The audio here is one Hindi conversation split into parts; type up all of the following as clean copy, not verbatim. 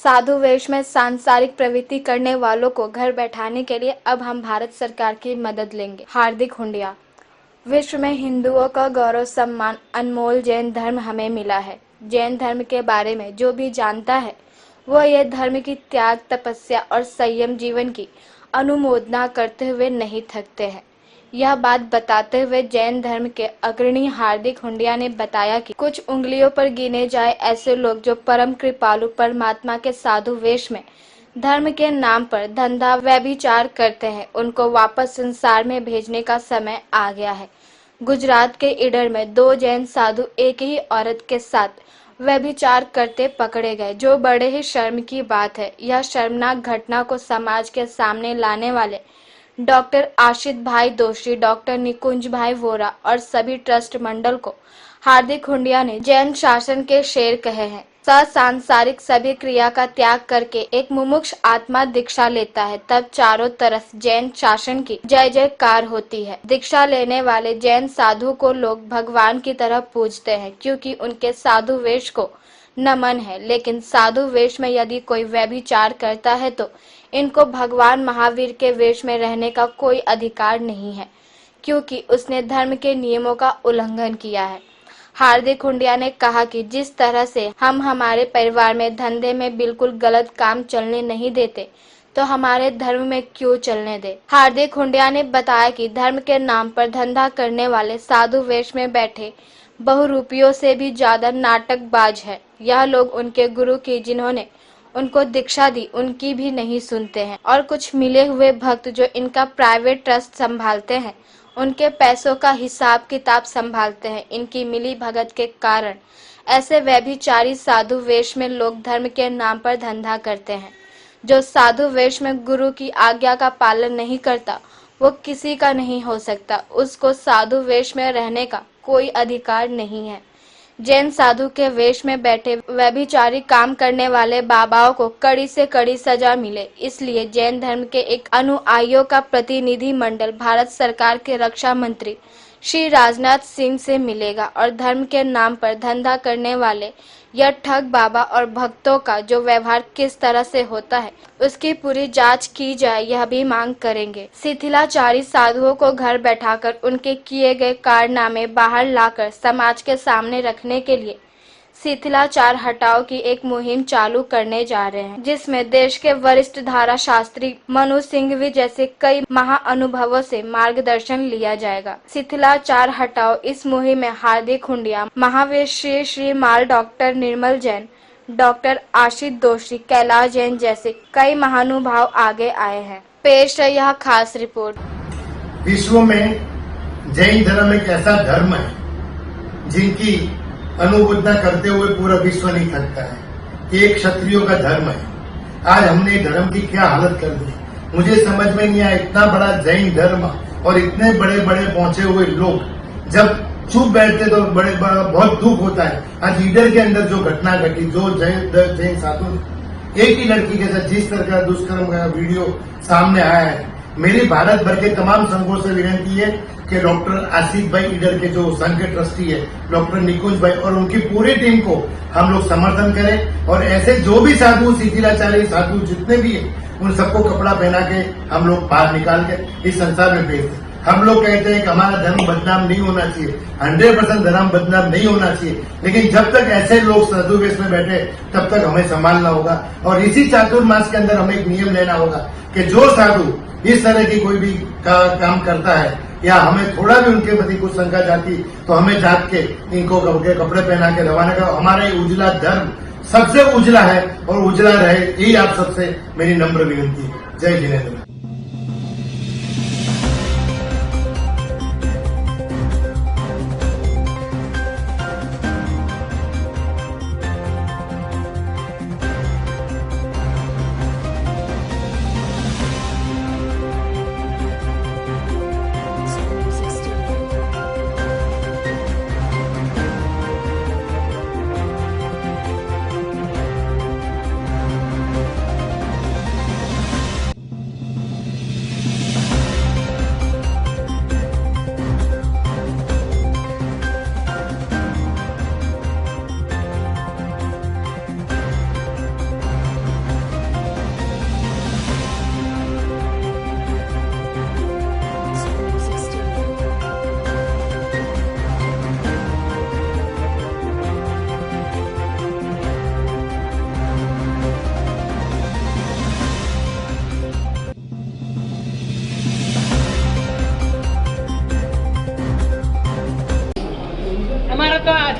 साधु वेश में सांसारिक प्रवृत्ति करने वालों को घर बैठाने के लिए अब हम भारत सरकार की मदद लेंगे। हार्दिक हुंडिया। विश्व में हिंदुओं का गौरव सम्मान अनमोल जैन धर्म हमें मिला है। जैन धर्म के बारे में जो भी जानता है वह यह धर्म की त्याग, तपस्या और संयम जीवन की अनुमोदना करते हुए नहीं थकते हैं। यह बात बताते हुए जैन धर्म के अग्रणी हार्दिक हुंडिया ने बताया कि कुछ उंगलियों पर गिने जाए ऐसे लोग जो परम कृपालु परमात्मा के साधु वेश में धर्म के नाम पर धंधा व्यभिचार करते हैं, उनको वापस संसार में भेजने का समय आ गया है। गुजरात के ईडर में 2 जैन साधु एक ही औरत के साथ व्यभिचार करते पकड़े गए, जो बड़े ही शर्म की बात है। यह शर्मनाक घटना को समाज के सामने लाने वाले डॉक्टर आशित भाई दोषी, डॉक्टर निकुंज भाई वोरा और सभी ट्रस्ट मंडल को हार्दिक हुंडिया ने जैन शासन के शेर कहे हैं। सांसारिक सभी क्रिया का त्याग करके एक मुमुक्ष आत्मा दीक्षा लेता है, तब चारों तरफ जैन शासन की जय जयकार होती है। दीक्षा लेने वाले जैन साधु को लोग भगवान की तरह पूजते हैं, क्योंकि उनके साधु वेश को नमन है। लेकिन साधु वेश में यदि कोई व्यभिचार करता है तो इनको भगवान महावीर के वेश में रहने का कोई अधिकार नहीं है, क्योंकि उसने धर्म के नियमों का उल्लंघन किया है। हार्दिक हुंडिया ने कहा कि जिस तरह से हम हमारे परिवार में धंधे में बिल्कुल गलत काम चलने नहीं देते, तो हमारे धर्म में क्यों चलने दे। हार्दिक हुंडिया ने बताया कि धर्म के नाम पर धंधा करने वाले साधु वेश में बैठे बहुरूपियों से भी ज्यादा नाटकबाज है। यह लोग उनके गुरु की, जिन्होंने उनको दीक्षा दी, उनकी भी नहीं सुनते हैं, और कुछ मिले हुए भक्त जो इनका प्राइवेट ट्रस्ट संभालते हैं, उनके पैसों का हिसाब किताब संभालते हैं। इनकी मिली भगत के कारण ऐसे व्यभिचारी साधु वेश में लोग धर्म के नाम पर धंधा करते हैं। जो साधु वेश में गुरु की आज्ञा का पालन नहीं करता वो किसी का नहीं हो सकता, उसको साधु वेश में रहने का कोई अधिकार नहीं है। जैन साधु के वेश में बैठे व्यभिचारी काम करने वाले बाबाओं को कड़ी से कड़ी सजा मिले, इसलिए जैन धर्म के एक अनुयायियों का प्रतिनिधि मंडल भारत सरकार के रक्षा मंत्री श्री राजनाथ सिंह से मिलेगा और धर्म के नाम पर धंधा करने वाले यह ठग बाबा और भक्तों का जो व्यवहार किस तरह से होता है उसकी पूरी जांच की जाए, यह भी मांग करेंगे। शिथिलाचारी साधुओं को घर बैठाकर उनके किए गए कारनामे बाहर लाकर समाज के सामने रखने के लिए शिथिलाचार हटाओ की एक मुहिम चालू करने जा रहे हैं, जिसमें देश के वरिष्ठ धारा शास्त्री मनु सिंघवी जैसे कई महाअनुभवों से मार्गदर्शन लिया जाएगा। शिथिलाचार हटाओ इस मुहिम में हार्दिक हुंडिया, महावीर श्री माल, डॉक्टर निर्मल जैन, डॉक्टर आशित दोषी, कैलाश जैन जैसे कई महानुभाव आगे आए हैं। पेश है यह खास रिपोर्ट। विश्व में जैन धर्म एक ऐसा धर्म है जिनकी अनुमोदना करते हुए पूरा विश्व नहीं थकता है। ये क्षत्रियों का धर्म है। आज हमने धर्म की क्या हालत कर दी, मुझे समझ में नहीं आया। इतना बड़ा जैन धर्म और इतने बड़े बड़े पहुंचे हुए लोग जब चुप बैठते तो बहुत दुख होता है। आज ईडर के अंदर जो घटना घटी, जो जैन साधु एक ही लड़की के साथ जिस तरह का दुष्कर्म का वीडियो सामने आया है, मेरी भारत भर के तमाम संघों से विनती है कि डॉक्टर आसिफ भाई ईडर के जो संघ के ट्रस्टी है, डॉक्टर निकुंज भाई और उनकी पूरी टीम को हम लोग समर्थन करें और ऐसे जो भी साधु, शिथिलाचारी साधु जितने भी है, उन सबको कपड़ा पहना के हम लोग बाहर निकाल के इस संसार में भेज दें। हम लोग कहते हैं कि हमारा धर्म बदनाम नहीं होना चाहिए, 100% धर्म बदनाम नहीं होना चाहिए, लेकिन जब तक ऐसे लोग साधु वेश में बैठे तब तक हमें संभालना होगा। और इसी चातुर्मास के अंदर हमें एक नियम लेना होगा कि जो साधु इस तरह की कोई भी काम करता है या हमें थोड़ा भी उनके प्रति कुछ शंका जाती तो हमें जाग के इनको कपड़े पहना के रवाना करो। हमारा ये उजला धर्म सबसे उजला है और उजला रहे, यही आप सबसे मेरी नम्र विनती है। जय जिनेन्द्र।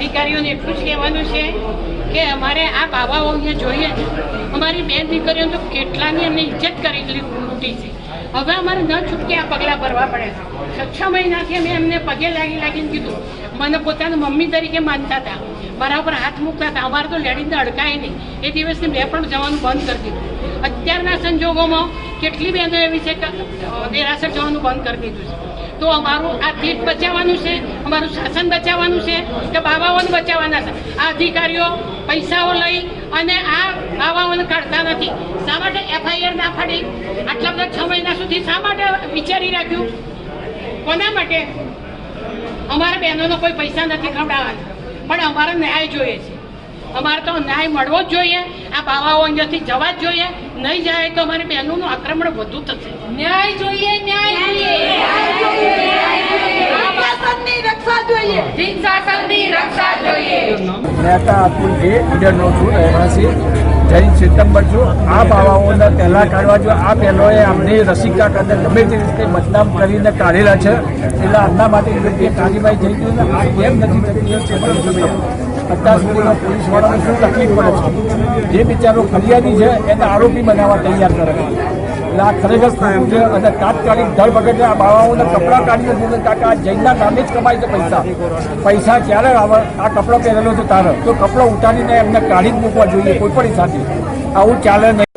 અધિકારીઓને એટલું જ કહેવાનું છે કે અમારે આ બાબાઓ અહીંયા જોઈએ છે. અમારી બેન દીકરીઓ તો કેટલાની એમને ઇજ્જત કરી લૂંટી છે. હવે અમારે ન છૂટકે આ પગલાં ભરવા પડે છે. 6 મહિનાથી અમે એમને પગે લાગીને કીધું. મને પોતાની મમ્મી તરીકે માનતા હતા, મારા ઉપર હાથ મૂકતા હતા. અમારે તો લેડીઝને અડકાય નહીં. એ દિવસથી મેં પણ જવાનું બંધ કરી દીધું. અત્યારના સંજોગોમાં કેટલી બહેનો એવી છે કે દેરાસર જવાનું બંધ કરી દીધું છે. તો અમારું આ દેશ બચાવવાનું છે, અમારું શાસન બચાવવાનું છે કે બાબાઓને બચાવવાના છે? આ અધિકારીઓ પૈસાઓ લઈ અને આ બાબાઓને કાઢતા નથી. શા માટે FIR ના ફાડી? આટલા બધા 6 મહિના સુધી શા માટે વિચારી રાખ્યું? કોના માટે? અમારા બહેનોનો કોઈ પૈસા નથી ખવડાવવાના, પણ અમારે ન્યાય જોઈએ છે. અમારે તો ન્યાય મળવો જ જોઈએ. આ બાવાઓ અહીંયાથી જવા જ જોઈએ. નહીં જાય તો અમારી બહેનોનું આક્રમણ વધુ થશે. ન્યાય જોઈએ, ન્યાય જોઈએ, રક્ષા જોઈએ, શાસનની રક્ષા જોઈએ. મહેતા અતુલ જે ઈડરનો છું, રહેવાસી જૈન સિતંબર છું. આ બાવાઓને પહેલાં કાઢવા જો આ બહેનોએ અમને રસિકા કરતા ગમે તે રીતે બદનામ કરીને કાઢેલા છે. એટલે આમના માટે યોગ્ય કાર્યવાહી થઈ ગઈ ને આ કેમ નથી થતી એ પણ જોઈએ. અત્યાર સુધીમાં પોલીસવાળાને શું તકલીફ પડે છે? જે બિચારો ફરિયાદી છે એને આરોપી બનાવવા તૈયાર કરે છે. એટલે આ ખરેખર ખોટું છે અને તાત્કાલિક ધરપકડ છે. આ બાવાઓને કપડાં કાઢીને દીધું કારણ કે આ જૈનના નામે જ કમાય છે પૈસા ક્યારે આવે? આ કપડો પહેરેલો છે તારે તો કપડો ઉતારીને એમને કાઢી જ મૂકવા જોઈએ કોઈ પણ સાથે. આવું ચાલે નહીં.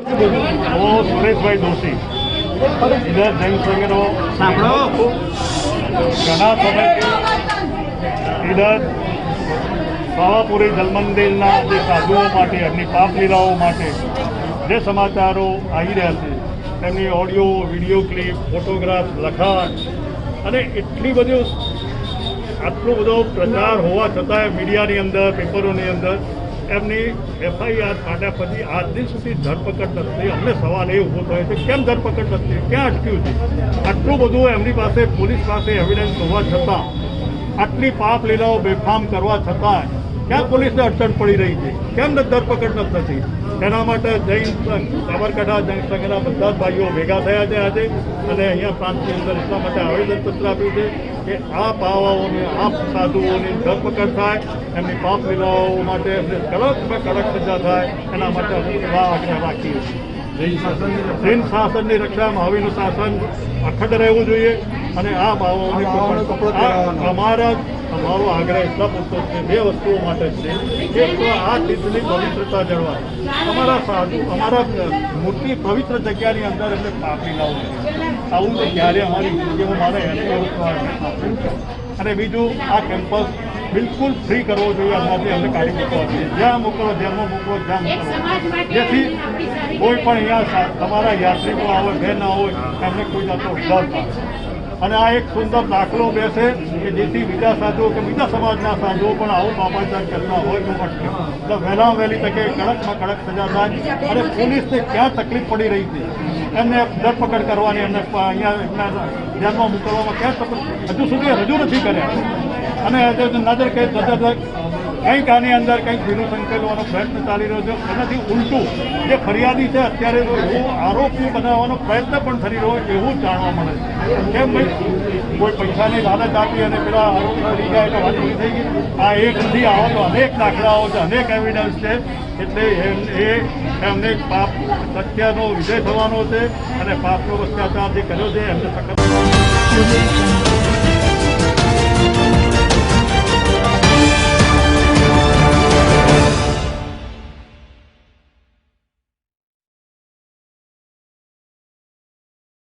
હું સુરેશભાઈ દોશી ઇધર જૈન સંઘનો ઘણા સમયથી ઇધર પાવાપુરી જલમંદિરના જે સાધુઓ માટે એમની પાપ લીલાઓ માટે જે સમાચારો આવી રહ્યા છે તેમની ઓડિયો વિડીયો ક્લિપ ફોટોગ્રાફ લખાણ અને એટલી બધી આટલો બધો પ્રચાર હોવા છતાંય મીડિયાની અંદર પેપરોની અંદર એમની FIR કાઢ્યા પછી આજ દિન સુધી ધરપકડ નથી. અમને સવાલ એ ઊભો થયો છે કેમ ધરપકડ નથી? ક્યાં અટક્યું છે? આટલું બધું એમની પાસે પોલીસ પાસે એવિડન્સ હોવા છતાં આટલી પાપ લીલાઓ બેફામ કરવા છતાં ક્યાં પોલીસને અડચણ પડી રહી છે? કેમ ધરપકડ નથી? એના માટે જૈન સાબરકાંઠા જૈન સંઘના બધા જ ભાઈઓ ભેગા થયા છે આજે અને અહીંયા પ્રાંતની અંદર એટલા માટે આવેદનપત્ર આપ્યું છે કે આ પાવાઓને આ સાધુઓની ધરપકડ થાય, એમની પાપ લીલાઓ માટે એમને કડકમાં કડક સજા થાય એના માટે અમે એવા આજ્ઞા રાખીએ છીએ. જૈન શાસનની રક્ષા, મહાવીરનું શાસન અખંડ રહેવું જોઈએ અને આ બાવાઓની અમારો આગ્રહ એટલા પૂરતો છે. 2 વસ્તુઓ માટે છે. એક તો આ તીર્થની પવિત્રતા જળવાય. અમારા સાધુ અમારા મૂર્તિ પવિત્ર જગ્યાની અંદર એમને પાપી લાવવું આવું તો ક્યારે અમારી જિંદગીમાં મારે 80 વર્ષ. અને બીજું આ કેમ્પસ બિલકુલ ફ્રી કરવો જોઈએ. અંદરથી અમને કાઢી મૂકવા જોઈએ. જ્યાં મોકલો જેમાં મોકલો જ્યાં મોકલો, જેથી કોઈ પણ અહીંયા તમારા યાત્રિકો આવે બે ના હોય એમને કોઈ જાતનો ડર થાય. અને આ એક સુંદર દાખલો બેસે કે જેથી બીજા સાધુઓ કે બીજા સમાજના સાધુઓ પણ આવું પાપાચાર કરતા હોય તો અટકે. એટલે વહેલામાં વહેલી તકે કડકમાં કડક સજા થાય. અને પોલીસને ક્યાં તકલીફ પડી રહી છે એમને ધરપકડ કરવાની, એમને અહીંયા એમના ધ્યાનમાં મોકલવામાં ક્યાં તકલીફ હજુ સુધી રજૂ નથી કર્યા. અને નજર કે કંઈક આની અંદર કંઈક ભીનું સંકેલવાનો પ્રયત્ન ચાલી રહ્યો છે. એનાથી ઉલટું જે ફરિયાદી છે અત્યારે એવું આરોપી બનાવવાનો પ્રયત્ન પણ થઈ રહ્યો એવું જાણવા મળે છે. કેમ ભાઈ કોઈ પૈસાની લાલચ આપી અને પેલા આરોપી લઈ ગયા એટલે વાત પૂરી થઈ ગઈ? આ એક નથી, આવો તો અનેક દાખલાઓ છે, અનેક એવિડન્સ છે. એટલે એમને પાપ સત્યનો વિજય થવાનો છે અને પાપનો ભ્રષ્ટાચાર જે કર્યો છે એમને સખત